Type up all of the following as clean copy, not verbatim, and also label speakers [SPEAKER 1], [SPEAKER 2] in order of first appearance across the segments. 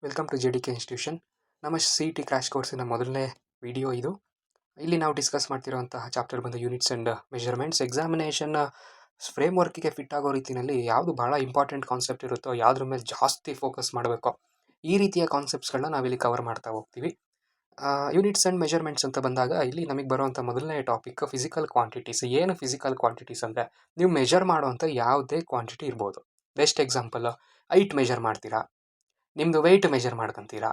[SPEAKER 1] Welcome to JDK institution. ನಮ್ಮ CET crash ಕೋರ್ಸಿನ ಮೊದಲನೇ ವಿಡಿಯೋ ಇದು. ಇಲ್ಲಿ ನಾವು ಡಿಸ್ಕಸ್ ಮಾಡ್ತಿರುವಂತಹ ಚಾಪ್ಟರ್ ಬಂದು ಯೂನಿಟ್ಸ್ ಆ್ಯಂಡ್ ಮೆಜರ್ಮೆಂಟ್ಸ್. ಎಕ್ಸಾಮಿನೇಷನ್ ಫ್ರೇಮ್ವರ್ಕಿಗೆ ಫಿಟ್ ಆಗೋ ರೀತಿಯಲ್ಲಿ ಯಾವುದು ಭಾಳ ಇಂಪಾರ್ಟೆಂಟ್ ಕಾನ್ಸೆಪ್ಟ್ ಇರುತ್ತೋ, ಯಾವುದ್ರ ಮೇಲೆ ಜಾಸ್ತಿ ಫೋಕಸ್ ಮಾಡಬೇಕೋ ಈ ರೀತಿಯ ಕಾನ್ಸೆಪ್ಟ್ಸ್ಗಳನ್ನ ನಾವಿಲ್ಲಿ ಕವರ್ ಮಾಡ್ತಾ ಹೋಗ್ತೀವಿ. ಯೂನಿಟ್ಸ್ ಆ್ಯಂಡ್ ಮೆಜರ್ಮೆಂಟ್ಸ್ ಅಂತ ಬಂದಾಗ ಇಲ್ಲಿ ನಮಗೆ ಬರುವಂಥ ಮೊದಲನೇ ಟಾಪಿಕ್ ಫಿಸಿಕಲ್ ಕ್ವಾಂಟಿಟೀಸ್. ಏನು ಫಿಸಿಕಲ್ ಕ್ವಾಂಟಿಟೀಸ್ ಅಂದರೆ ನೀವು ಮೆಜರ್ ಮಾಡುವಂಥ ಯಾವುದೇ ಕ್ವಾಂಟಿಟಿ ಇರ್ಬೋದು. ಬೆಸ್ಟ್ ಎಕ್ಸಾಂಪಲ್, ಹೈಟ್ ಮೆಜರ್ ಮಾಡ್ತೀರಾ, ನಿಮ್ಮದು ವೆಯ್ಟ್ ಮೆಜರ್ ಮಾಡ್ಕೊತೀರಾ,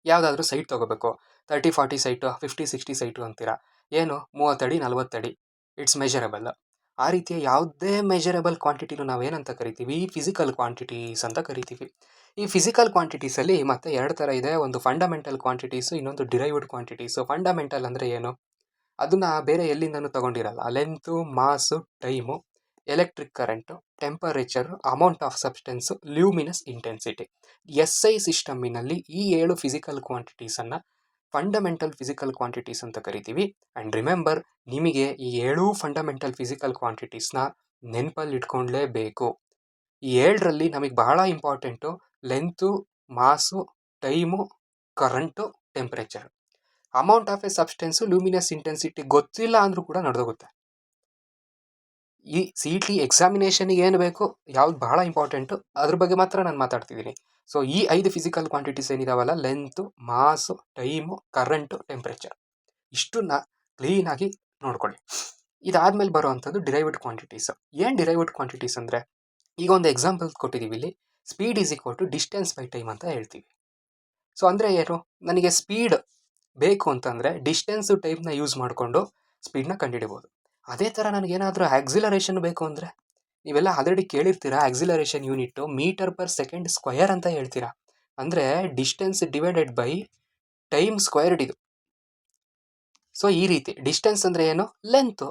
[SPEAKER 1] ಯಾವುದಾದ್ರೂ ಸೈಟ್ ತೊಗೋಬೇಕು, 30-40 ಸೈಟು, 50-60 ಸೈಟು ಅಂತೀರಾ, ಏನು 30 ಅಡಿ 40 ಅಡಿ, ಇಟ್ಸ್ ಮೆಜರಬಲ್. ಆ ರೀತಿಯ ಯಾವುದೇ ಮೆಜರಬಲ್ ಕ್ವಾಂಟಿಟಿನೂ ನಾವೇನಂತ ಕರಿತೀವಿ, ಫಿಸಿಕಲ್ ಕ್ವಾಂಟಿಟೀಸ್ ಅಂತ ಕರಿತೀವಿ. ಈ ಫಿಸಿಕಲ್ ಕ್ವಾಂಟಿಟೀಸಲ್ಲಿ ಮತ್ತೆ ಎರಡು ಥರ ಇದೆ. ಒಂದು ಫಂಡಮೆಂಟಲ್ ಕ್ವಾಂಟಿಟೀಸು, ಇನ್ನೊಂದು ಡಿರೈವ್ಡ್ ಕ್ವಾಂಟಿಟೀಸು. ಫಂಡಮೆಂಟಲ್ ಅಂದರೆ ಏನು, ಅದನ್ನು ಬೇರೆ ಎಲ್ಲಿಂದನೂ ತೊಗೊಂಡಿರಲ್ಲ. Length, mass, time, electric current, temperature, amount of substance, luminous intensity. SI ಸಿಸ್ಟಮಿನಲ್ಲಿ ಈ 7 ಫಿಸಿಕಲ್ ಕ್ವಾಂಟಿಟೀಸನ್ನು ಫಂಡಮೆಂಟಲ್ ಫಿಸಿಕಲ್ ಕ್ವಾಂಟಿಟೀಸ್ ಅಂತ ಕರಿತೀವಿ. ಆ್ಯಂಡ್ ರಿಮೆಂಬರ್, ನಿಮಗೆ ಈ 7 ಫಂಡಮೆಂಟಲ್ ಫಿಸಿಕಲ್ ಕ್ವಾಂಟಿಟೀಸ್ನ ನೆನಪಲ್ಲಿ ಇಟ್ಕೊಳ್ಳೇಬೇಕು. ಈ 7ರಲ್ಲಿ ನಮಗೆ ಬಹಳ important length, mass, time, current, temperature. Amount of A substance, luminous intensity ಗೊತ್ತಿಲ್ಲ ಅಂದರೂ ಕೂಡ ನಡೆದೋಗುತ್ತೆ. ಈ CET ಎಕ್ಸಾಮಿನೇಷನಿಗೆ ಏನು ಬೇಕು, ಯಾವ್ದು ಬಹಳ ಇಂಪಾರ್ಟೆಂಟು ಅದ್ರ ಬಗ್ಗೆ ಮಾತ್ರ ನಾನು ಮಾತಾಡ್ತಿದ್ದೀನಿ. ಸೊ ಈ 5 ಫಿಸಿಕಲ್ ಕ್ವಾಂಟಿಟೀಸ್ ಏನಿದಾವಲ್ಲ, length, mass, time, current, temperature, ಇಷ್ಟನ್ನ ಕ್ಲೀನಾಗಿ ನೋಡ್ಕೊಳ್ಳಿ. ಇದಾದ್ಮೇಲೆ ಬರುವಂಥದ್ದು ಡಿರೈವ್ಡ್ ಕ್ವಾಂಟಿಟೀಸ್. ಏನು ಡಿರೈವ್ಡ್ ಕ್ವಾಂಟಿಟೀಸ್ ಅಂದರೆ, ಈಗ ಒಂದು ಎಕ್ಸಾಂಪಲ್ ಕೊಟ್ಟಿದ್ದೀವಿ ಇಲ್ಲಿ, speed is equal to distance by time ಅಂತ ಹೇಳ್ತೀವಿ. ಸೊ ಅಂದರೆ ಏನು, ನನಗೆ ಸ್ಪೀಡ್ ಬೇಕು ಅಂತಂದರೆ ಡಿಸ್ಟೆನ್ಸು ಟೈಮ್ನ ಯೂಸ್ ಮಾಡಿಕೊಂಡು ಸ್ಪೀಡ್ನ ಕಂಡುಹಿಡಿಬೋದು. ಅದೇ ಥರ ನನಗೇನಾದರೂ ಆಕ್ಸಿಲರೇಷನ್ ಬೇಕು ಅಂದರೆ, ನೀವೆಲ್ಲ ಆಲ್ರೆಡಿ ಕೇಳಿರ್ತೀರಾ, acceleration unit metre per second square ಅಂತ ಹೇಳ್ತೀರಾ. ಅಂದರೆ distance divided by time squared ಇದು. ಸೊ ಈ ರೀತಿ ಡಿಸ್ಟೆನ್ಸ್ ಅಂದರೆ ಏನು, ಲೆಂತು,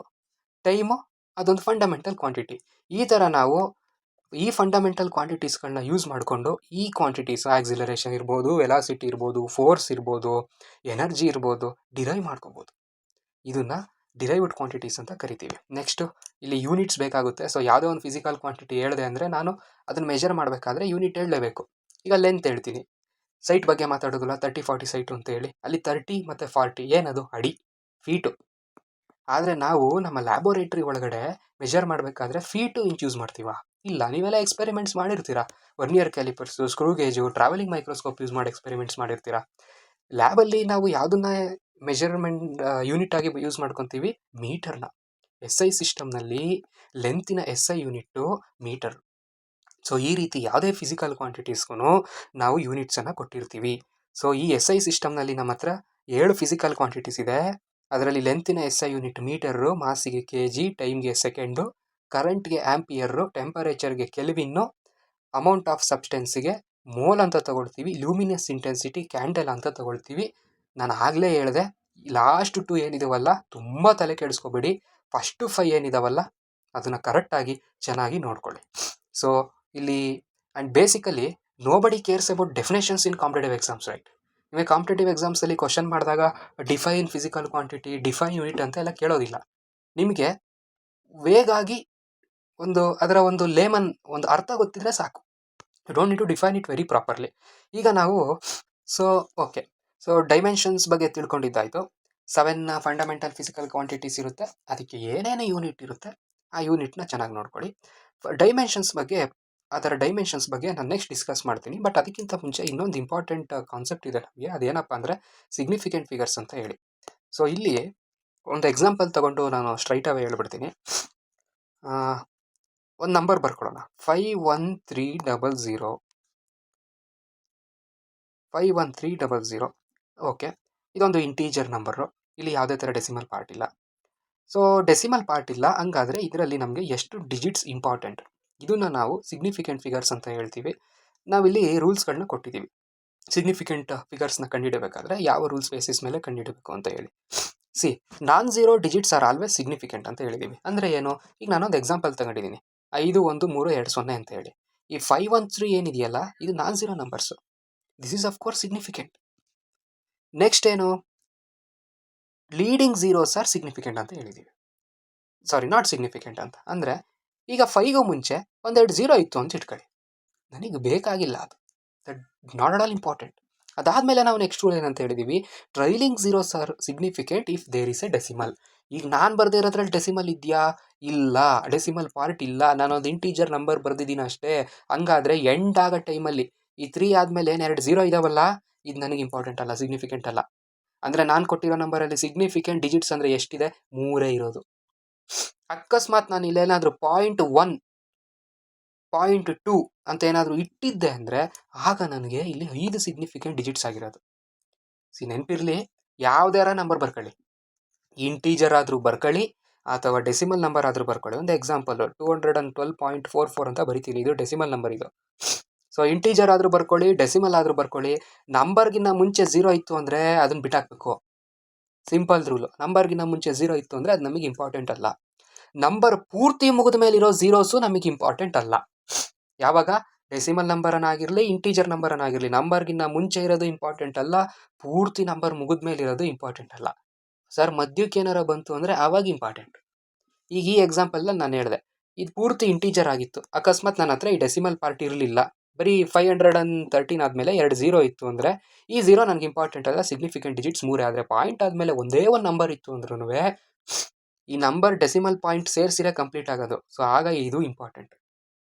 [SPEAKER 1] ಟೈಮು ಅದೊಂದು ಫಂಡಮೆಂಟಲ್ ಕ್ವಾಂಟಿಟಿ. ಈ ಥರ ನಾವು ಈ ಫಂಡಮೆಂಟಲ್ ಕ್ವಾಂಟಿಟೀಸ್ಗಳನ್ನ ಯೂಸ್ ಮಾಡಿಕೊಂಡು ಈ ಕ್ವಾಂಟಿಟೀಸ್, ಆಕ್ಸಿಲರೇಷನ್ ಇರ್ಬೋದು, ವೆಲಾಸಿಟಿ ಇರ್ಬೋದು, ಫೋರ್ಸ್ ಇರ್ಬೋದು, ಎನರ್ಜಿ ಇರ್ಬೋದು, ಡಿರೈವ್ ಮಾಡ್ಕೋಬೋದು. ಇದನ್ನು ಡಿರೈವ್ಡ್ ಕ್ವಾಂಟಿಟೀಸ್ ಅಂತ ಕರಿತೀವಿ. ನೆಕ್ಸ್ಟು ಇಲ್ಲಿ ಯೂನಿಟ್ಸ್ ಬೇಕಾಗುತ್ತೆ. ಸೊ ಯಾವುದೇ ಒಂದು ಫಿಸಿಕಲ್ ಕ್ವಾಂಟಿಟಿ ಹೇಳಿದೆ ಅಂದರೆ ನಾನು ಅದನ್ನು ಮೆಜರ್ ಮಾಡಬೇಕಾದ್ರೆ ಯೂನಿಟ್ ಹೇಳಲೇಬೇಕು. ಈಗ ಲೆಂತ್ ಹೇಳ್ತೀನಿ, ಸೈಟ್ ಬಗ್ಗೆ ಮಾತಾಡೋದಿಲ್ಲ, 30-40 ಸೈಟು ಅಂತ ಹೇಳಿ, ಅಲ್ಲಿ 30 ಮತ್ತು 40 ಏನದು, ಅಡಿ, ಫೀಟು. ಆದರೆ ನಾವು ನಮ್ಮ ಲ್ಯಾಬೋರೇಟ್ರಿ ಒಳಗಡೆ ಮೆಜರ್ ಮಾಡಬೇಕಾದ್ರೆ ಫೀಟು ಇಂಚ್ ಯೂಸ್ ಮಾಡ್ತೀವಾ? ಇಲ್ಲ. ನೀವೆಲ್ಲ ಎಕ್ಸ್ಪೆರಿಮೆಂಟ್ಸ್ ಮಾಡಿರ್ತೀರಾ, vernier callipers, screw gauge, travelling microscope use ಮಾಡಿ ಎಕ್ಸ್ಪೆರಿಮೆಂಟ್ಸ್ ಮಾಡಿರ್ತೀರಾ. ಲ್ಯಾಬಲ್ಲಿ ನಾವು ಯಾವುದನ್ನ ಮೆಜರ್ಮೆಂಟ್ ಯೂನಿಟ್ ಆಗಿ ಯೂಸ್ ಮಾಡ್ಕೊತೀವಿ, ಮೀಟರ್ನ. SI ಸಿಸ್ಟಮ್ನಲ್ಲಿ ಲೆಂತಿನ SI ಯೂನಿಟ್ಟು ಮೀಟರ್. ಸೊ ಈ ರೀತಿ ಯಾವುದೇ ಫಿಸಿಕಲ್ ಕ್ವಾಂಟಿಟೀಸ್ಗೂ ನಾವು ಯೂನಿಟ್ಸನ್ನು ಕೊಟ್ಟಿರ್ತೀವಿ. ಸೊ ಈ SI ಸಿಸ್ಟಮ್ನಲ್ಲಿ ನಮ್ಮ ಹತ್ರ 7 ಫಿಸಿಕಲ್ ಕ್ವಾಂಟಿಟೀಸ್ ಇದೆ. ಅದರಲ್ಲಿ ಲೆಂತಿನ SI ಯೂನಿಟ್ ಮೀಟರು, ಮಾಸಿಗೆ kg, ಟೈಮ್ಗೆ ಸೆಕೆಂಡು, ಕರೆಂಟ್ಗೆ ಆ್ಯಂಪಿಯರು, ಟೆಂಪರೇಚರ್ಗೆ ಕೆಲ್ವಿನ್ನು, ಅಮೌಂಟ್ ಆಫ್ ಸಬ್ಸ್ಟೆನ್ಸಿಗೆ ಮೋಲ್ ಅಂತ ತಗೊಳ್ತೀವಿ, ಲ್ಯೂಮಿನಸ್ ಇಂಟೆನ್ಸಿಟಿ ಕ್ಯಾಂಡೆಲ್ ಅಂತ ತಗೊಳ್ತೀವಿ. ನಾನು ಆಗಲೇ ಹೇಳಿದೆ, ಲಾಸ್ಟ್ 2 ಏನಿದಾವಲ್ಲ ತುಂಬ ತಲೆ ಕೆಡಿಸ್ಕೋಬೇಡಿ, ಫಸ್ಟು 5 ಏನಿದಾವಲ್ಲ ಅದನ್ನು ಕರೆಕ್ಟಾಗಿ ಚೆನ್ನಾಗಿ ನೋಡ್ಕೊಳ್ಳಿ. ಸೊ ಇಲ್ಲಿ and basically nobody CARES about definitions in competitive exams, right? ನಿಮಗೆ ಕಾಂಪಿಟೇಟಿವ್ ಎಕ್ಸಾಮ್ಸಲ್ಲಿ ಕ್ವಶನ್ ಮಾಡಿದಾಗ define physical quantity, define unit ಅಂತ ಎಲ್ಲ ಕೇಳೋದಿಲ್ಲ. ನಿಮಗೆ ವೇಗಾಗಿ ಅದರ ಒಂದು ಲೇಮನ್ ಒಂದು ಅರ್ಥ ಗೊತ್ತಿದ್ರೆ ಸಾಕು. You don't need to define it very properly. ಈಗ ನಾವು ಸೊ ಡೈಮೆನ್ಷನ್ಸ್ ಬಗ್ಗೆ ತಿಳ್ಕೊಂಡಿದ್ದಾಯಿತು. 7 ಫಂಡಮೆಂಟಲ್ ಫಿಸಿಕಲ್ ಕ್ವಾಂಟಿಟೀಸ್ ಇರುತ್ತೆ, ಅದಕ್ಕೆ ಏನೇನು ಯೂನಿಟ್ ಇರುತ್ತೆ ಆ ಯೂನಿಟ್ನ ಚೆನ್ನಾಗಿ ನೋಡ್ಕೊಳ್ಳಿ. ಡೈಮೆನ್ಷನ್ಸ್ ಬಗ್ಗೆ, ಅದರ ಡೈಮೆನ್ಷನ್ಸ್ ಬಗ್ಗೆ ನಾನು ನೆಕ್ಸ್ಟ್ ಡಿಸ್ಕಸ್ ಮಾಡ್ತೀನಿ. ಬಟ್ ಅದಕ್ಕಿಂತ ಮುಂಚೆ ಇನ್ನೊಂದು ಇಂಪಾರ್ಟೆಂಟ್ ಕಾನ್ಸೆಪ್ಟ್ ಇದೆ ನಮಗೆ, ಅದೇನಪ್ಪ ಅಂದರೆ ಸಿಗ್ನಿಫಿಕೆಂಟ್ ಫಿಗರ್ಸ್ ಅಂತ ಹೇಳಿ. ಸೊ ಇಲ್ಲಿ ಒಂದು ಎಕ್ಸಾಂಪಲ್ ತಗೊಂಡು ನಾನು ಸ್ಟ್ರೈಟ್ ಅವೇ ಹೇಳ್ಬಿಡ್ತೀನಿ. ಒಂದು ನಂಬರ್ ಬರ್ಕೊಳ್ಳೋಣ, 51300. 51300. ಓಕೆ, ಇದೊಂದು ಇಂಟೀಜರ್ ನಂಬರು. ಇಲ್ಲಿ ಯಾವುದೇ ಥರ ಡೆಸಿಮಲ್ ಪಾರ್ಟ್ ಇಲ್ಲ. ಸೊ ಡೆಸಿಮಲ್ ಪಾರ್ಟ್ ಇಲ್ಲ, ಹಂಗಾದರೆ ಇದರಲ್ಲಿ ನಮಗೆ ಎಷ್ಟು ಡಿಜಿಟ್ಸ್ ಇಂಪಾರ್ಟೆಂಟ್, ಇದನ್ನು ನಾವು ಸಿಗ್ನಿಫಿಕೆಂಟ್ ಫಿಗರ್ಸ್ ಅಂತ ಹೇಳ್ತೀವಿ. ನಾವಿಲ್ಲಿ ರೂಲ್ಸ್ಗಳನ್ನ ಕೊಟ್ಟಿದ್ದೀವಿ. ಸಿಗ್ನಿಫಿಕೆಂಟ್ ಫಿಗರ್ಸ್ನ ಕಂಡುಹಿಡಬೇಕಾದ್ರೆ ಯಾವ ರೂಲ್ಸ್ ಬೇಸಿಸ್ ಮೇಲೆ ಕಂಡುಹಿಡಬೇಕು ಅಂತ ಹೇಳಿ. ನಾನ್-ಝೀರೋ ಡಿಜಿಟ್ಸ್ ಆರ್ ಆಲ್ವೇಸ್ ಸಿಗ್ನಿಫಿಕೆಂಟ್ ಅಂತ ಹೇಳಿದ್ದೀವಿ. ಅಂದರೆ ಏನು, ಈಗ ನಾನೊಂದು ಎಕ್ಸಾಂಪಲ್ ತಗೊಂಡಿದ್ದೀನಿ, 513220 ಅಂತ ಹೇಳಿ. ಈ 513 ಏನಿದೆಯಲ್ಲ, ಇದು non-zero numbers. This is of course significant. Next ಏನು, ಲೀಡಿಂಗ್ ಝೀರೋಸ್ ಆರ್ ಸಿಗ್ನಿಫಿಕೆಂಟ್ ಅಂತ ಹೇಳಿದ್ದೀವಿ. ನಾಟ್ ಸಿಗ್ನಿಫಿಕೆಂಟ್ ಅಂತ ಅಂದರೆ, ಈಗ 5ಗೂ ಮುಂಚೆ ಒಂದೆರಡು 0 ಇತ್ತು ಅಂತ ಇಟ್ಕೊಳ್ಳಿ, ನನಗೆ ಬೇಕಾಗಿಲ್ಲ ಅದು, that not at all important. ಅದಾದಮೇಲೆ ನಾವು ನೆಕ್ಸ್ಟ್ ರೂಲ್ ಏನಂತ ಹೇಳಿದ್ದೀವಿ, trailing zeros are significant if there is a decimal. ಈಗ ನಾನು ಬರ್ದಿರೋದ್ರಲ್ಲಿ ಡೆಸಿಮಲ್ ಇದೆಯಾ? ಇಲ್ಲ, ಡೆಸಿಮಲ್ ಪಾರ್ಟ್ ಇಲ್ಲ. ನಾನೊಂದು ಇಂಟೀಜರ್ ನಂಬರ್ ಬರ್ದಿದ್ದೀನಿ ಅಷ್ಟೇ. ಹಂಗಾದರೆ ಎಂಡ್ ಆಗೋ ಟೈಮಲ್ಲಿ ಈ 3 ಆದಮೇಲೆ ಏನು 2 0 ಇದಾವಲ್ಲ, ಇದು ನನಗೆ ಇಂಪಾರ್ಟೆಂಟ್ ಅಲ್ಲ, ಸಿಗ್ನಿಫಿಕೆಂಟ್ ಅಲ್ಲ. ಅಂದರೆ ನಾನು ಕೊಟ್ಟಿರೋ ನಂಬರಲ್ಲಿ ಸಿಗ್ನಿಫಿಕೆಂಟ್ ಡಿಜಿಟ್ಸ್ ಅಂದರೆ ಎಷ್ಟಿದೆ? 3 ಇರೋದು. ಅಕಸ್ಮಾತ್ ನಾನು ಇಲ್ಲೇನಾದರೂ 0.1 0.2 ಅಂತ ಏನಾದರೂ ಇಟ್ಟಿದ್ದೆ ಅಂದರೆ ಆಗ ನನಗೆ ಇಲ್ಲಿ 5 ಸಿಗ್ನಿಫಿಕೆಂಟ್ ಡಿಜಿಟ್ಸ್ ಆಗಿರೋದು. ನೆನಪಿರಲಿ, ಯಾವುದಾರ ನಂಬರ್ ಬರ್ಕೊಳ್ಳಿ, ಇಂಟೀಜರ್ ಆದರೂ ಬರ್ಕೊಳ್ಳಿ ಅಥವಾ ಡೆಸಿಮಲ್ ನಂಬರ್ ಆದರೂ ಬರ್ಕೊಳ್ಳಿ. ಒಂದು ಎಕ್ಸಾಂಪಲ್ 212.44 ಅಂತ ಬರಿತೀನಿ, ಇದು ಡೆಸಿಮಲ್ ನಂಬರ್ ಇದು. ಸೊ ಇಂಟೀಜರ್ ಆದರೂ ಬರ್ಕೊಳ್ಳಿ, ಡೆಸಿಮಲ್ ಆದರೂ ಬರ್ಕೊಳ್ಳಿ. ನಂಬರ್ಗಿನ್ನ ಮುಂಚೆ 0 ಇತ್ತು ಅಂದರೆ ಅದನ್ನು ಬಿಟ್ಟಾಕಬೇಕು. Simple rule. ನಂಬರ್ಗಿನ್ನ ಮುಂಚೆ 0 ಇತ್ತು ಅಂದರೆ ಅದು ನಮಗೆ ಇಂಪಾರ್ಟೆಂಟ್ ಅಲ್ಲ. ನಂಬರ್ ಪೂರ್ತಿ ಮುಗಿದ ಮೇಲೆ ಇರೋ ಝೀರೋಸು ನಮಗೆ ಇಂಪಾರ್ಟೆಂಟ್ ಅಲ್ಲ. ಯಾವಾಗ? ಡೆಸಿಮಲ್ ನಂಬರನ್ನಾಗಿರಲಿ, ಇಂಟೀಜರ್ ನಂಬರನ್ನಾಗಿರಲಿ, ನಂಬರ್ಗಿನ್ನ ಮುಂಚೆ ಇರೋದು ಇಂಪಾರ್ಟೆಂಟ್ ಅಲ್ಲ, ಪೂರ್ತಿ ನಂಬರ್ ಮುಗಿದ ಮೇಲೆ ಇರೋದು ಇಂಪಾರ್ಟೆಂಟ್ ಅಲ್ಲ. ಸರ್ ಮಧ್ಯಕ್ಕೆ ಏನಾರ ಬಂತು ಅಂದರೆ ಆವಾಗ ಇಂಪಾರ್ಟೆಂಟ್. ಈಗ ಈ ಎಕ್ಸಾಂಪಲ್ನಲ್ಲಿ ನಾನು ಹೇಳಿದೆ, ಇದು ಪೂರ್ತಿ ಇಂಟೀಜರ್ ಆಗಿತ್ತು. ಅಕಸ್ಮಾತ್ ನನ್ನ ಹತ್ರ ಈ ಡೆಸಿಮಲ್ ಪಾರ್ಟ್ ಇರಲಿಲ್ಲ, ಬರೀ 513 ಆದಮೇಲೆ 2 0 ಇತ್ತು ಅಂದರೆ ಈ 0 ನನಗೆ ಇಂಪಾರ್ಟೆಂಟ್ ಅಲ್ಲ, ಸಿಗ್ನಿಫಿಕೆಂಟ್ ಡಿಜಿಟ್ಸ್ 3. ಆದರೆ ಪಾಯಿಂಟ್ ಆದಮೇಲೆ ಒಂದೇ ಒಂದು ನಂಬರ್ ಇತ್ತು ಅಂದ್ರೂ ಈ ನಂಬರ್ ಡೆಸಿಮಲ್ ಪಾಯಿಂಟ್ ಸೇರಿಸಿರೇ ಕಂಪ್ಲೀಟ್ ಆಗೋದು. ಸೊ ಆಗ ಇದು ಇಂಪಾರ್ಟೆಂಟ್.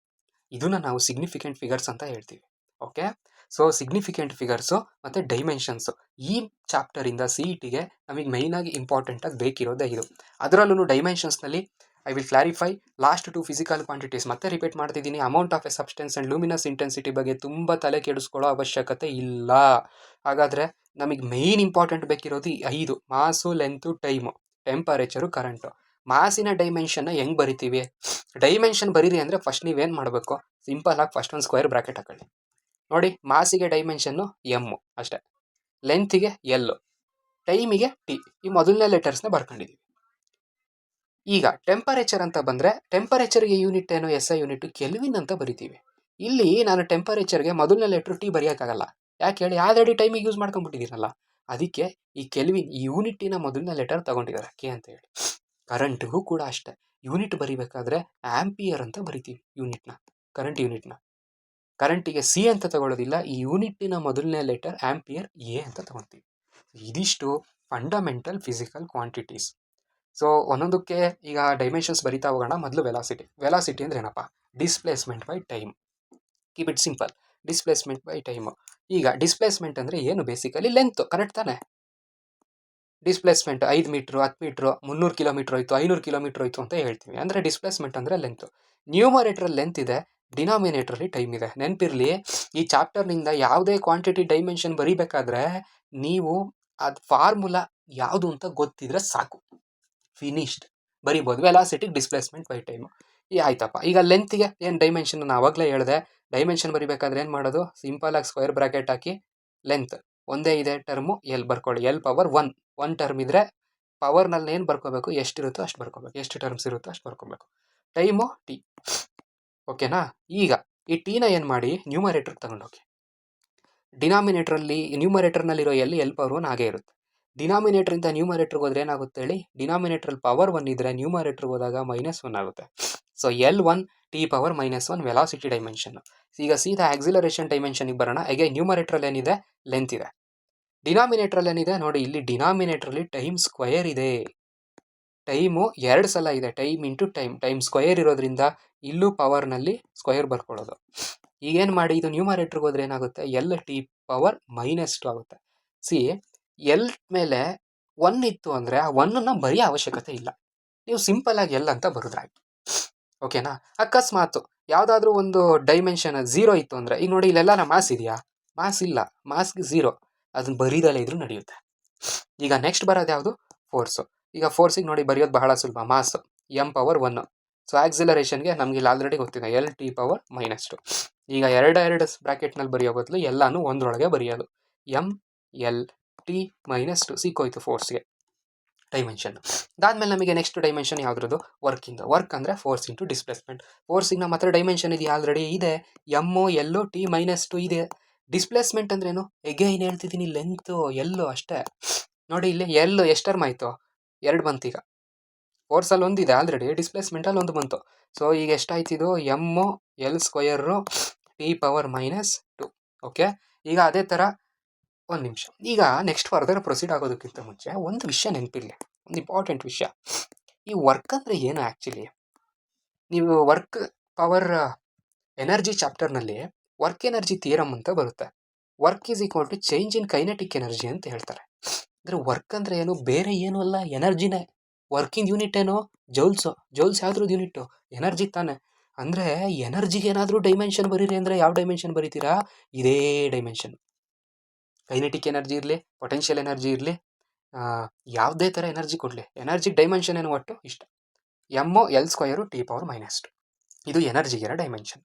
[SPEAKER 1] ಇದನ್ನು ನಾವು ಸಿಗ್ನಿಫಿಕೆಂಟ್ ಫಿಗರ್ಸ್ ಅಂತ ಹೇಳ್ತೀವಿ. ಓಕೆ, ಸೊ ಸಿಗ್ನಿಫಿಕೆಂಟ್ ಫಿಗರ್ಸು ಮತ್ತು ಡೈಮೆನ್ಷನ್ಸು ಈ ಚಾಪ್ಟರಿಂದ CETಗೆ ನಮಗೆ ಮೈನಾಗಿ ಇಂಪಾರ್ಟೆಂಟಾಗಿ ಬೇಕಿರೋದೇ ಇದು. ಅದರಲ್ಲೂ ಡೈಮೆನ್ಷನ್ಸ್ನಲ್ಲಿ I will clarify last 2 physical quantities. ಮತ್ತೆ ರಿಪೀಟ್ ಮಾಡ್ತಿದ್ದೀನಿ, amount of a substance and luminous intensity ಬಗ್ಗೆ ತುಂಬ ತಲೆ ಕೆಡಿಸ್ಕೊಳ್ಳೋ ಅವಶ್ಯಕತೆ ಇಲ್ಲ. ಹಾಗಾದರೆ ನಮಗೆ ಮೇಯ್ನ್ ಇಂಪಾರ್ಟೆಂಟ್ ಬೇಕಿರೋದು ಈ 5: ಮಾಸು, ಲೆಂತು, ಟೈಮು, ಟೆಂಪರೇಚರು, ಕರೆಂಟು. ಮಾಸಿನ ಡೈಮೆನ್ಷನ್ನ ಹೆಂಗೆ ಬರಿತೀವಿ? ಡೈಮೆನ್ಷನ್ ಬರೀರಿ ಅಂದರೆ ಫಸ್ಟ್ ನೀವೇನು ಮಾಡಬೇಕು? ಸಿಂಪಲ್ ಆಗಿ ಫಸ್ಟ್ ಒಂದು ಸ್ಕ್ವೇರ್ ಬ್ರಾಕೆಟ್ ಹಾಕೊಳ್ಳಿ. ನೋಡಿ, ಮಾಸಿಗೆ ಡೈಮೆನ್ಷನ್ನು ಎಮ್ ಅಷ್ಟೇ, ಲೆಂತಿಗೆ ಎಲ್, ಟೈಮಿಗೆ ಟಿ. ಈ ಮೊದಲನೇ ಲೆಟರ್ಸ್ನ ಬರ್ಕೊಂಡಿದ್ದೀವಿ. ಈಗ ಟೆಂಪರೇಚರ್ ಅಂತ ಬಂದರೆ ಟೆಂಪರೇಚರ್ಗೆ ಯೂನಿಟ್ ಏನು? SI ಯೂನಿಟ್ ಕೆಲ್ವಿನ್ ಅಂತ ಬರಿತೀವಿ. ಇಲ್ಲಿ ನಾನು ಟೆಂಪರೇಚರ್ಗೆ ಮೊದಲನೇ ಲೆಟ್ರ್ ಟಿ ಬರೆಯೋಕ್ಕಾಗಲ್ಲ. ಯಾಕೆ ಹೇಳಿ? ಆಲ್ರೆಡಿ ಟೈಮಿಗೆ ಯೂಸ್ ಮಾಡ್ಕೊಂಡ್ಬಿಟ್ಟಿದ್ದೀನಲ್ಲ. ಅದಕ್ಕೆ ಈ ಕೆಲ್ವಿನ್ ಈ ಯೂನಿಟಿನ ಮೊದಲನೇ ಲೆಟರ್ ತಗೊಂಡಿದ್ದಾರೆ, ಕೆ ಅಂತ ಹೇಳಿ. ಕರೆಂಟ್ಗೂ ಕೂಡ ಅಷ್ಟೇ, ಯೂನಿಟ್ ಬರಿಬೇಕಾದ್ರೆ ಆಂಪಿಯರ್ ಅಂತ ಬರಿತೀವಿ ಯೂನಿಟ್ನ, ಕರೆಂಟ್ ಯೂನಿಟ್ನ. ಕರೆಂಟಿಗೆ ಸಿ ಅಂತ ತಗೊಳ್ಳೋದಿಲ್ಲ, ಈ ಯೂನಿಟ್ಟಿನ ಮೊದಲನೇ ಲೆಟರ್ ಆಂಪಿಯರ್ ಎ ಅಂತ ತಗೊತೀವಿ. ಇದಿಷ್ಟು ಫಂಡಮೆಂಟಲ್ ಫಿಸಿಕಲ್ ಕ್ವಾಂಟಿಟೀಸ್. ಸೊ ಒಂದೊಂದಕ್ಕೆ ಈಗ ಡೈಮೆನ್ಷನ್ಸ್ ಬರಿತಾ ಹೋಗೋಣ. ಮೊದಲು ವೆಲಾಸಿಟಿ ಅಂದರೆ ಏನಪ್ಪ? Displacement by time. Keep it simple, displacement by time. ಈಗ ಡಿಸ್ಪ್ಲೇಸ್ಮೆಂಟ್ ಅಂದರೆ ಏನು? ಬೇಸಿಕಲಿ ಲೆಂತ್, ಕರೆಕ್ಟ್ ತಾನೆ? ಡಿಸ್ಪ್ಲೇಸ್ಮೆಂಟ್ 5 ಮೀಟ್ರು, 10 ಮೀಟ್ರು, 300 ಕಿಲೋಮೀಟ್ರ್ ಹೋಯ್ತು, 500 ಕಿಲೋಮೀಟ್ರ್ ಹೋಯ್ತು ಅಂತ ಹೇಳ್ತೀವಿ. ಅಂದರೆ ಡಿಸ್ಪ್ಲೇಸ್ಮೆಂಟ್ ಅಂದರೆ ಲೆಂತು. ನ್ಯೂಮರೇಟ್ರಲ್ಲಿ ಲೆಂತ್ ಇದೆ, ಡಿನಾಮಿನೇಟ್ರಲ್ಲಿ ಟೈಮ್ ಇದೆ. ನೆನಪಿರಲಿ, ಈ ಚಾಪ್ಟರ್ನಿಂದ ಯಾವುದೇ ಕ್ವಾಂಟಿಟಿ ಡೈಮೆನ್ಷನ್ ಬರೀಬೇಕಾದ್ರೆ ನೀವು ಅದು ಫಾರ್ಮುಲಾ ಯಾವುದು ಅಂತ ಗೊತ್ತಿದ್ರೆ ಸಾಕು, ಫಿನಿಶ್ಡ್ ಬರಿಬೋದು. ವೆಲಾಸಿಟಿಗೆ ಡಿಸ್ಪ್ಲೇಸ್ಮೆಂಟ್ ಬೈ ಟೈಮು. ಆಯ್ತಪ್ಪ. ಈಗ ಲೆಂತಿಗೆ ಏನು ಡೈಮೆನ್ಷನ್? ನಾನು ಆವಾಗಲೇ ಹೇಳಿದೆ, ಡೈಮೆನ್ಷನ್ ಬರಿಬೇಕಾದ್ರೆ ಏನು ಮಾಡೋದು? ಸಿಂಪಲಾಗಿ ಸ್ಕ್ವೇರ್ ಬ್ರಾಕೆಟ್ ಹಾಕಿ ಲೆಂತ್ ಒಂದೇ ಇದೆ ಟರ್ಮು ಎಲ್ ಬರ್ಕೊಳ್ಳಿ. ಎಲ್ ಪವರ್ 1 ಟರ್ಮ್ ಇದ್ದರೆ ಪವರ್ನಲ್ಲಿ ಏನು ಬರ್ಕೋಬೇಕು? ಎಷ್ಟಿರುತ್ತೋ ಅಷ್ಟು ಬರ್ಕೋಬೇಕು, ಎಷ್ಟು ಟರ್ಮ್ಸ್ ಇರುತ್ತೋ ಅಷ್ಟು ಬರ್ಕೋಬೇಕು. Time T. ಓಕೆನಾ? ಈಗ ಈ ಟೀನ ಏನು ಮಾಡಿ ನ್ಯೂಮರೇಟ್ರಿಗೆ ತಗೊಂಡೋಗಿ. ನ್ಯೂಮರೇಟರ್ನಲ್ಲಿರೋ ಎಲ್ ಪವರ್ 1 ಹಾಗೇ ಇರುತ್ತೆ. ಡಿನಾಮಿನೇಟ್ರಿಂದ ನ್ಯೂಮರೇಟ್ರಿಗೆ ಹೋದ್ರೆ ಏನಾಗುತ್ತೆ ಹೇಳಿ? ಡಿನಾಮಿನೇಟ್ರಲ್ಲಿ ಪವರ್ 1 ಇದ್ದರೆ ನ್ಯೂಮರೇಟ್ರಿಗೆ ಹೋದಾಗ -1 ಆಗುತ್ತೆ. So L1 T power -1 velocity dimension. ಈಗ ಸೀದಾ ಆಕ್ಸಿಲರೇಷನ್ ಡೈಮೆನ್ಷನ್ಗೆ ಬರೋಣ. ಹೇಗೆ? ನ್ಯೂಮರೇಟ್ರಲ್ಲಿ ಏನಿದೆ? ಲೆಂತ್ ಇದೆ. ಡಿನಾಮಿನೇಟ್ರಲ್ಲಿ ಏನಿದೆ? ನೋಡಿ, ಇಲ್ಲಿ ಡಿನಾಮಿನೇಟ್ರಲ್ಲಿ ಟೈಮ್ ಸ್ಕ್ವಯರ್ ಇದೆ. ಟೈಮು 2 ಸಲ ಇದೆ, ಟೈಮ್ ಇಂಟು ಟೈಮ್ ಸ್ಕ್ವಯರ್ ಇರೋದ್ರಿಂದ ಇಲ್ಲೂ ಪವರ್ನಲ್ಲಿ ಸ್ಕ್ವಯರ್ ಬರ್ಕೊಳ್ಳೋದು. ಈಗೇನು ಮಾಡಿ, ಇದು ನ್ಯೂಮರೇಟ್ರಿಗೆ ಹೋದ್ರೆ ಏನಾಗುತ್ತೆ? ಎಲ್ ಟಿ ಪವರ್ -2 ಆಗುತ್ತೆ. ಸಿ, ಎಲ್ ಮೇಲೆ 1 ಇತ್ತು ಅಂದರೆ ಆ 1ನ್ನು ಬರೆಯೋ ಅವಶ್ಯಕತೆ ಇಲ್ಲ, ನೀವು ಸಿಂಪಲಾಗಿ ಎಲ್ ಅಂತ ಬರೋದ್ರಾಯ್ತು. ಓಕೆನಾ? ಅಕಸ್ಮಾತ್ ಯಾವುದಾದ್ರೂ ಒಂದು ಡೈಮೆನ್ಷನ್ 0 ಇತ್ತು ಅಂದರೆ, ಈಗ ನೋಡಿ ಇಲ್ಲೆಲ್ಲ ಮಾಸ್ ಇದೆಯಾ? ಮಾಸ್ ಇಲ್ಲ, ಮಾಸ್ಗೆ 0, ಅದನ್ನು ಬರೀದಲ್ಲೇ ಇದ್ರೂ ನಡೆಯುತ್ತೆ. ಈಗ ನೆಕ್ಸ್ಟ್ ಬರೋದು ಯಾವುದು? ಫೋರ್ಸು. ಈಗ ಫೋರ್ಸಿಗೆ ನೋಡಿ ಬರೆಯೋದು ಬಹಳ ಸುಲಭ, ಮಾಸ್ ಎಮ್ ಪವರ್ 1. ಸೊ ಆಕ್ಸಿಲರೇಷನ್ಗೆ ನಮಗೆ ಇಲ್ಲಿ ಆಲ್ರೆಡಿ ಗೊತ್ತಿದೆ, ಎಲ್ ಟಿ ಪವರ್ -2. ಈಗ ಎರಡು ಬ್ರಾಕೆಟ್ನಲ್ಲಿ ಬರೆಯೋ ಬದಲು ಎಲ್ಲನೂ ಒಂದರೊಳಗೆ ಬರೆಯೋದು, ಎಮ್ ಎಲ್ ಟಿ -2 ಸಿಕ್ಕೋಯ್ತು ಫೋರ್ಸ್ಗೆ ಡೈಮೆನ್ಷನ್. ಅದಾದಮೇಲೆ ನಮಗೆ ನೆಕ್ಸ್ಟ್ ಡೈಮೆನ್ಷನ್ ಯಾವುದ್ರದ್ದು? ವರ್ಕಿಂದು. ವರ್ಕ್ ಅಂದರೆ ಫೋರ್ಸ್ ಇಂಟು ಡಿಸ್ಪ್ಲೇಸ್ಮೆಂಟ್. ಫೋರ್ಸಿಗೆ ನಮ್ಮ ಹತ್ರ ಡೈಮೆನ್ಷನ್ ಇದೆಯಾ? ಆಲ್ರೆಡಿ ಇದೆ, ಎಮ್ಮು ಎಲ್ಲು ಟಿ -2 ಇದೆ. ಡಿಸ್ಪ್ಲೇಸ್ಮೆಂಟ್ ಅಂದ್ರೇನು? ಎಗೈನ್ ಹೇಳ್ತಿದ್ದೀನಿ, ಲೆಂತು ಎಲ್ಲು ಅಷ್ಟೇ. ನೋಡಿ ಇಲ್ಲಿ ಎಲ್ಲು ಎಷ್ಟು ಟರ್ಮ್ ಆಯಿತು? 2 ಬಂತು. ಈಗ ಫೋರ್ಸಲ್ಲಿ ಒಂದಿದೆ ಆಲ್ರೆಡಿ, ಡಿಸ್ಪ್ಲೇಸ್ಮೆಂಟಲ್ಲಿ 1 ಬಂತು. ಸೊ ಈಗ ಎಷ್ಟಾಯ್ತಿದು? M L square T power -2. Okay. ಈಗ ಅದೇ ಥರ ಒಂದು ನಿಮಿಷ. ಈಗ ನೆಕ್ಸ್ಟ್ ಫರ್ದರ್ ಪ್ರೊಸೀಡ್ ಆಗೋದಕ್ಕಿಂತ ಮುಂಚೆ ಒಂದು ವಿಷಯ ನೆನಪಿರಲಿ, ಒಂದು ಇಂಪಾರ್ಟೆಂಟ್ ವಿಷಯ. ಈ ವರ್ಕ್ ಅಂದರೆ ಏನು ಆ್ಯಕ್ಚುಲಿ? ನೀವು ವರ್ಕ್ ಪವರ್ ಎನರ್ಜಿ ಚಾಪ್ಟರ್ನಲ್ಲಿ ವರ್ಕ್ ಎನರ್ಜಿ ಥಿಯರಮ್ ಅಂತ ಬರುತ್ತೆ. Work is equal to change in kinetic energy ಅಂತ ಹೇಳ್ತಾರೆ. ಅಂದರೆ ವರ್ಕ್ ಅಂದರೆ ಏನು, ಬೇರೆ ಏನೂ ಅಲ್ಲ, ಎನರ್ಜಿನೇ. ವರ್ಕಿಂಗ್ ಯೂನಿಟ್ ಏನು? ಜೌಲ್ಸು. ಜೌಲ್ಸ್ ಯಾವ್ದ್ರದ್ದು ಯೂನಿಟ್ಟು? ಎನರ್ಜಿ ತಾನೆ. ಅಂದರೆ ಎನರ್ಜಿಗೆ ಏನಾದರೂ ಡೈಮೆನ್ಷನ್ ಬರೀರಿ ಅಂದರೆ ಯಾವ ಡೈಮೆನ್ಷನ್ ಬರೀತೀರಾ? ಇದೇ ಡೈಮೆನ್ಷನ್. ಕೈನೆಟಿಕ್ ಎನರ್ಜಿ ಇರಲಿ, ಪೊಟೆನ್ಷಿಯಲ್ ಎನರ್ಜಿ ಇರಲಿ, ಯಾವುದೇ ಥರ ಎನರ್ಜಿ ಕೊಡಲಿ, ಎನರ್ಜಿಗೆ ಡೈಮೆನ್ಷನ್ ಏನು ಒಟ್ಟು ಇಷ್ಟ. M L square T power -2. ಇದು ಎನರ್ಜಿಗಿರೋ ಡೈಮೆನ್ಷನ್.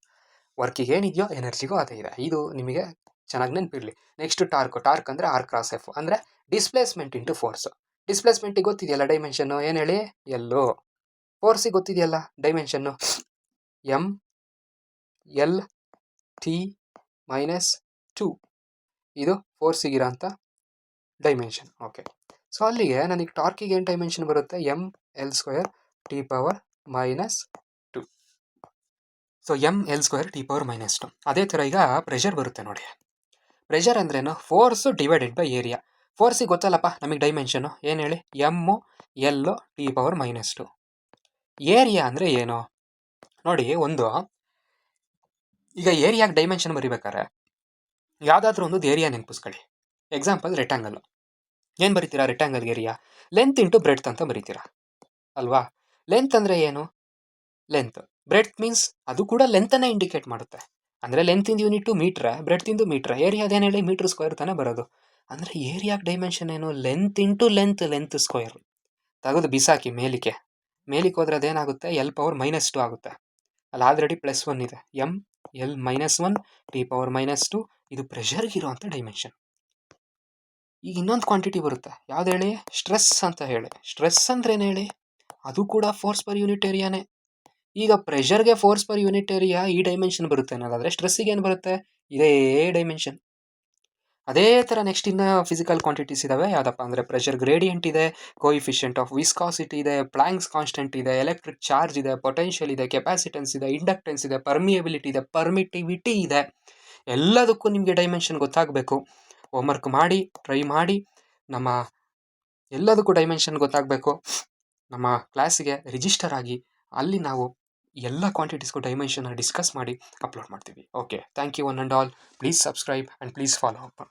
[SPEAKER 1] ವರ್ಕಿಗೆ ಏನಿದೆಯೋ ಎನರ್ಜಿಗೂ ಅದೇ ಇದೆ. ಇದು ನಿಮಗೆ ಚೆನ್ನಾಗಿ ನೆನಪಿರಲಿ. Next torque. ಟಾರ್ಕ್ ಅಂದರೆ ಆರ್ ಕ್ರಾಸ್ ಎಫ್, ಅಂದರೆ ಡಿಸ್ಪ್ಲೇಸ್ಮೆಂಟ್ ಇಂಟು ಫೋರ್ಸ್. ಡಿಸ್ಪ್ಲೇಸ್ಮೆಂಟಿಗೆ ಗೊತ್ತಿದೆಯಲ್ಲ ಡೈಮೆನ್ಷನ್ನು, ಏನು ಹೇಳಿ? ಎಲ್ಲೋ. ಫೋರ್ಸಿಗೆ ಗೊತ್ತಿದೆಯಲ್ಲ ಡೈಮೆನ್ಷನ್ನು, ಎಮ್ ಎಲ್ ಟಿ -2. ಇದು ಫೋರ್ಸಿಗಿರೋ ಅಂಥ ಡೈಮೆನ್ಷನ್. ಓಕೆ. ಸೊ ಅಲ್ಲಿಗೆ ನನಗೆ ಟಾರ್ಕಿಗೆ ಏನು ಡೈಮೆನ್ಷನ್ ಬರುತ್ತೆ? M L square T power -2. So M L square T power -2. ಅದೇ ಥರ ಈಗ ಪ್ರೆಷರ್ ಬರುತ್ತೆ ನೋಡಿ. ಪ್ರೆಷರ್ ಅಂದ್ರೇನು? Force divided by area. ಫೋರ್ಸಿಗೆ ಗೊತ್ತಲ್ಲಪ್ಪ ನಮಗೆ ಡೈಮೆನ್ಷನು, ಏನು ಹೇಳಿ? ಎಮ್ಮು ಎಲ್ಲು ಟಿ ಪವರ್ -2. ಏರಿಯಾ ಅಂದರೆ ಏನು ನೋಡಿ. ಒಂದು ಈಗ ಏರಿಯಾಗೆ ಡೈಮೆನ್ಷನ್ ಬರಿಬೇಕಾರೆ ಯಾವುದಾದ್ರೂ ಒಂದು ಏರಿಯಾ ನೆನಪಿಸ್ಕೊಳ್ಳಿ. Example rectangle. ಏನು ಬರಿತೀರಾ ರೆಕ್ಟಾಂಗಲ್ಗೆ? ಏರಿಯಾ ಲೆಂತ್ ಇಂಟು ಬ್ರೆಡ್ತ್ ಅಂತ ಬರಿತೀರಾ ಅಲ್ವಾ? ಲೆಂತ್ ಅಂದರೆ ಏನು? ಲೆಂತ್. ಬ್ರೆಡ್ತ್ ಮೀನ್ಸ್ ಅದು ಕೂಡ ಲೆಂತನ್ನೇ ಇಂಡಿಕೇಟ್ ಮಾಡುತ್ತೆ. ಅಂದರೆ ಲೆಂತಿಂದು ಯೂನಿಟು ಮೀಟ್ರೆ, ಬ್ರೆಡ್ತಿಂದು ಮೀಟ್ರೆ, ಏರಿಯಾದೇನು ಹೇಳಿ? ಮೀಟ್ರ್ ಸ್ಕ್ವೇರ್ ತಾನೇ ಬರೋದು. ಅಂದರೆ ಏರಿಯಾಗೆ ಡೈಮೆನ್ಷನ್ ಏನು? Length into length square. ತೆಗೆದು ಬಿಸಾಕಿ ಮೇಲಿಕ್ಕೆ ಹೋದ್ರೆ ಅದೇನಾಗುತ್ತೆ? ಎಲ್ ಪವರ್ -2 ಆಗುತ್ತೆ. ಅಲ್ಲಿ ಆಲ್ರೆಡಿ +1 ಇದೆ. M L -1 T power -2. ಇದು ಪ್ರೆಷರ್ಗಿರೋಂಥ ಡೈಮೆನ್ಷನ್. ಈಗ ಇನ್ನೊಂದು ಕ್ವಾಂಟಿಟಿ ಬರುತ್ತೆ, ಯಾವ್ದು ಹೇಳಿ? ಸ್ಟ್ರೆಸ್ ಅಂತ ಹೇಳಿ. ಸ್ಟ್ರೆಸ್ ಅಂದ್ರೇನು ಹೇಳಿ? ಅದು ಕೂಡ ಫೋರ್ಸ್ ಪರ್ ಯೂನಿಟ್ ಏರಿಯಾನೇ. ಈಗ ಪ್ರೆಷರ್ಗೆ ಫೋರ್ಸ್ ಪರ್ ಯೂನಿಟ್ ಏರಿಯಾ ಈ ಡೈಮೆನ್ಷನ್ ಬರುತ್ತೆ ಅನ್ನೋದಾದರೆ ಸ್ಟ್ರೆಸ್ಸಿಗೆ ಏನು ಬರುತ್ತೆ? ಇದೇ ಡೈಮೆನ್ಷನ್. ಅದೇ ಥರ ನೆಕ್ಸ್ಟ್ ಇನ್ನು ಫಿಸಿಕಲ್ ಕ್ವಾಂಟಿಟೀಸ್ ಇದ್ದಾವೆ. ಯಾವುದಪ್ಪ ಅಂದರೆ ಪ್ರೆಷರ್ ಗ್ರೇಡಿಯಂಟ್ ಇದೆ, ಕೋಯಿಫಿಷಿಯಂಟ್ ಆಫ್ ವಿಸ್ಕಾಸಿಟಿ ಇದೆ, ಪ್ಲಾಂಕ್ಸ್ ಕಾನ್ಸ್ಟೆಂಟ್ ಇದೆ, ಎಲೆಕ್ಟ್ರಿಕ್ ಚಾರ್ಜ್ ಇದೆ, ಪೊಟೆನ್ಷಿಯಲ್ ಇದೆ, ಕೆಪಾಸಿಟೆನ್ಸ್ ಇದೆ, ಇಂಡಕ್ಟೆನ್ಸ್ ಇದೆ, ಪರ್ಮಿಯಬಿಲಿಟಿ ಇದೆ, ಪರ್ಮಿಟಿವಿಟಿ ಇದೆ. ಎಲ್ಲದಕ್ಕೂ ನಿಮಗೆ ಡೈಮೆನ್ಷನ್ ಗೊತ್ತಾಗಬೇಕು. ಹೋಮ್ವರ್ಕ್ ಮಾಡಿ, ಟ್ರೈ ಮಾಡಿ. ನಮ್ಮ ಎಲ್ಲದಕ್ಕೂ ಡೈಮೆನ್ಷನ್ ಗೊತ್ತಾಗಬೇಕು. ನಮ್ಮ ಕ್ಲಾಸಿಗೆ ರಿಜಿಸ್ಟರ್ ಆಗಿ, ಅಲ್ಲಿ ನಾವು ಎಲ್ಲ ಕ್ವಾಂಟಿಟೀಸ್ಗೂ ಡೈಮೆನ್ಷನ್ನ ಡಿಸ್ಕಸ್ ಮಾಡಿ ಅಪ್ಲೋಡ್ ಮಾಡ್ತೀವಿ. Okay, thank you one and all. Please subscribe and please follow up.